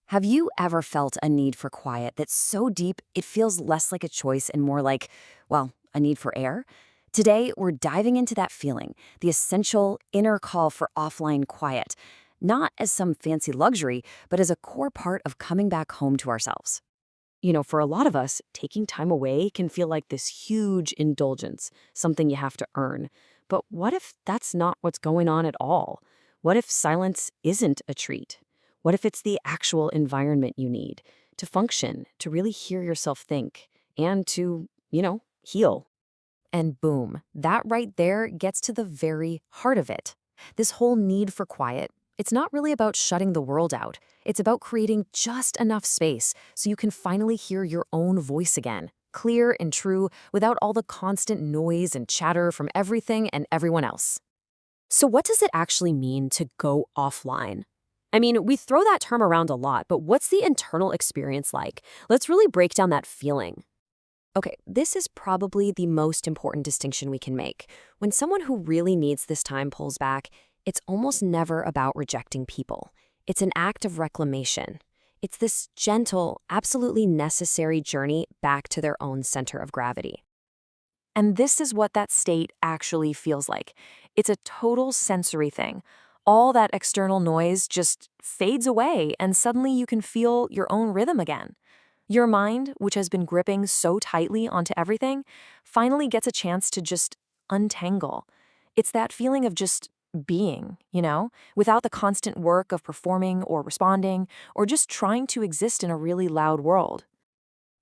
Have you ever felt a need for quiet that's so deep it feels less like a choice and more like, well, a need for air? Today, we're diving into that feeling, the essential inner call for offline quiet, not as some fancy luxury, but as a core part of coming back home to ourselves. For a lot of us, taking time away can feel like this huge indulgence, something you have to earn. But what if that's not what's going on at all? What if silence isn't a treat? What if it's the actual environment you need to function, to really hear yourself think, and to, heal? And boom, that right there gets to the very heart of it. This whole need for quiet, it's not really about shutting the world out. It's about creating just enough space so you can finally hear your own voice again, clear and true, without all the constant noise and chatter from everything and everyone else. So, what does it actually mean to go offline? I mean, we throw that term around a lot, but what's the internal experience like? Let's really break down that feeling. Okay, this is probably the most important distinction we can make. When someone who really needs this time pulls back, it's almost never about rejecting people. It's an act of reclamation. It's this gentle, absolutely necessary journey back to their own center of gravity. And this is what that state actually feels like. It's a total sensory thing. All that external noise just fades away, and suddenly you can feel your own rhythm again. Your mind, which has been gripping so tightly onto everything, finally gets a chance to just untangle. It's that feeling of just being, without the constant work of performing or responding or just trying to exist in a really loud world.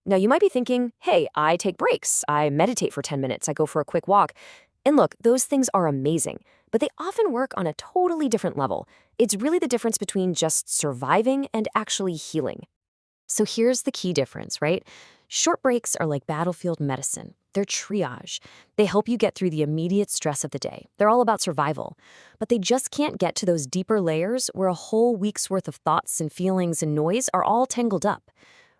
Now, you might be thinking, hey, I take breaks, I meditate for 10 minutes, I go for a quick walk. And look, those things are amazing, but they often work on a totally different level. It's really the difference between just surviving and actually healing. So here's the key difference, right? Short breaks are like battlefield medicine. They're triage. They help you get through the immediate stress of the day. They're all about survival. But they just can't get to those deeper layers where a whole week's worth of thoughts and feelings and noise are all tangled up.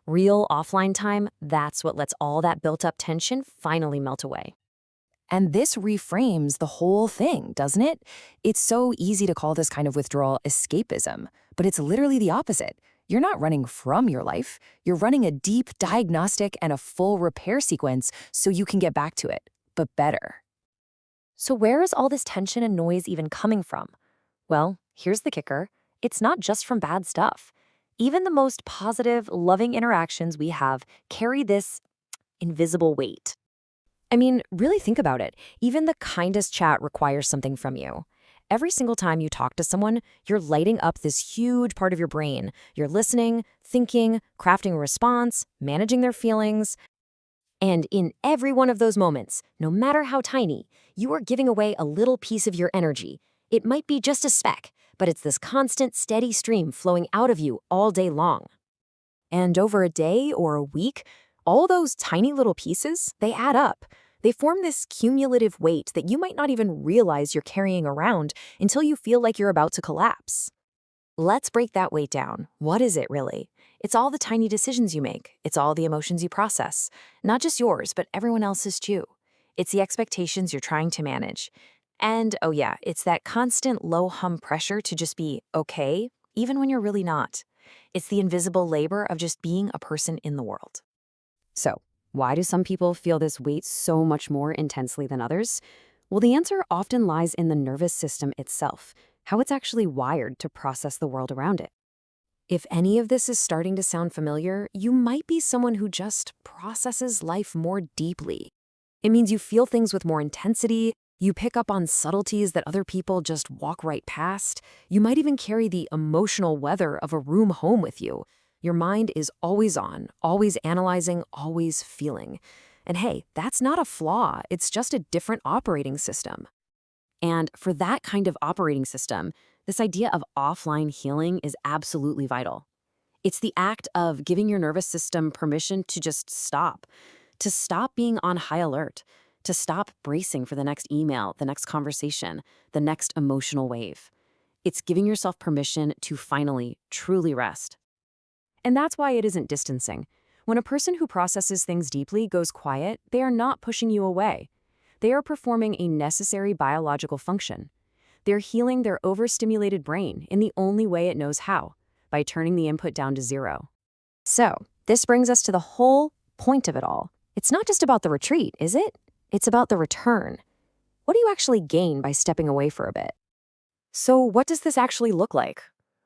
Real offline time, that's what lets all that built-up tension finally melt away. And this reframes the whole thing, doesn't it? It's so easy to call this kind of withdrawal escapism, but it's literally the opposite. You're not running from your life. You're running a deep diagnostic and a full repair sequence so you can get back to it, but better. So where is all this tension and noise even coming from? Well, here's the kicker. It's not just from bad stuff. Even the most positive, loving interactions we have carry this invisible weight. I mean, really think about it. Even the kindest chat requires something from you. Every single time you talk to someone, you're lighting up this huge part of your brain. You're listening, thinking, crafting a response, managing their feelings. And in every one of those moments, no matter how tiny, you are giving away a little piece of your energy. It might be just a speck, but it's this constant, steady stream flowing out of you all day long. And over a day or a week, all those tiny little pieces, they add up. They form this cumulative weight that you might not even realize you're carrying around until you feel like you're about to collapse. Let's break that weight down. What is it really? It's all the tiny decisions you make. It's all the emotions you process. Not just yours, but everyone else's too. It's the expectations you're trying to manage. And oh yeah, it's that constant low-hum pressure to just be okay, even when you're really not. It's the invisible labor of just being a person in the world. So, why do some people feel this weight so much more intensely than others? Well, the answer often lies in the nervous system itself, how it's actually wired to process the world around it. If any of this is starting to sound familiar, you might be someone who just processes life more deeply. It means you feel things with more intensity, you pick up on subtleties that other people just walk right past. You might even carry the emotional weather of a room home with you. Your mind is always on, always analyzing, always feeling. And hey, that's not a flaw, it's just a different operating system. And for that kind of operating system, this idea of offline healing is absolutely vital. It's the act of giving your nervous system permission to just stop, to stop being on high alert, to stop bracing for the next email, the next conversation, the next emotional wave. It's giving yourself permission to finally, truly rest. And that's why it isn't distancing. When a person who processes things deeply goes quiet, they are not pushing you away. They are performing a necessary biological function. They're healing their overstimulated brain in the only way it knows how, by turning the input down to zero. So, this brings us to the whole point of it all. It's not just about the retreat, is it? It's about the return. What do you actually gain by stepping away for a bit? So, what does this actually look like?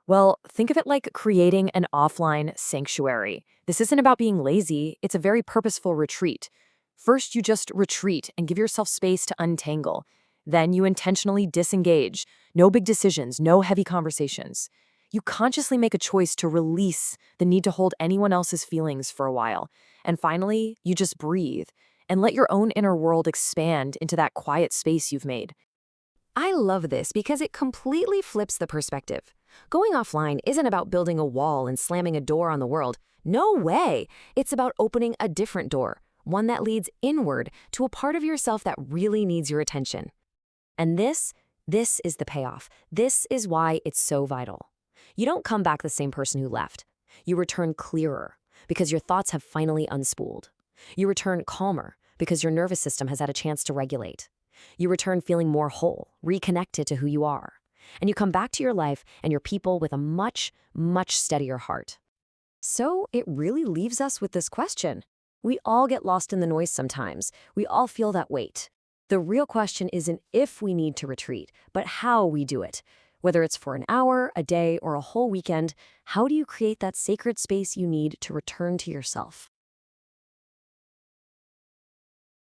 Well, think of it like creating an offline sanctuary. This isn't about being lazy, it's a very purposeful retreat. First, you just retreat and give yourself space to untangle. Then you intentionally disengage. No big decisions, no heavy conversations. You consciously make a choice to release the need to hold anyone else's feelings for a while. And finally, you just breathe and let your own inner world expand into that quiet space you've made. I love this because it completely flips the perspective. Going offline isn't about building a wall and slamming a door on the world. No way! It's about opening a different door, one that leads inward to a part of yourself that really needs your attention. And this is the payoff. This is why it's so vital. You don't come back the same person who left. You return clearer because your thoughts have finally unspooled. You return calmer because your nervous system has had a chance to regulate. You return feeling more whole, reconnected to who you are. And you come back to your life and your people with a much, much steadier heart. So it really leaves us with this question. We all get lost in the noise sometimes. We all feel that weight. The real question isn't if we need to retreat, but how we do it. Whether it's for an hour, a day, or a whole weekend, how do you create that sacred space you need to return to yourself?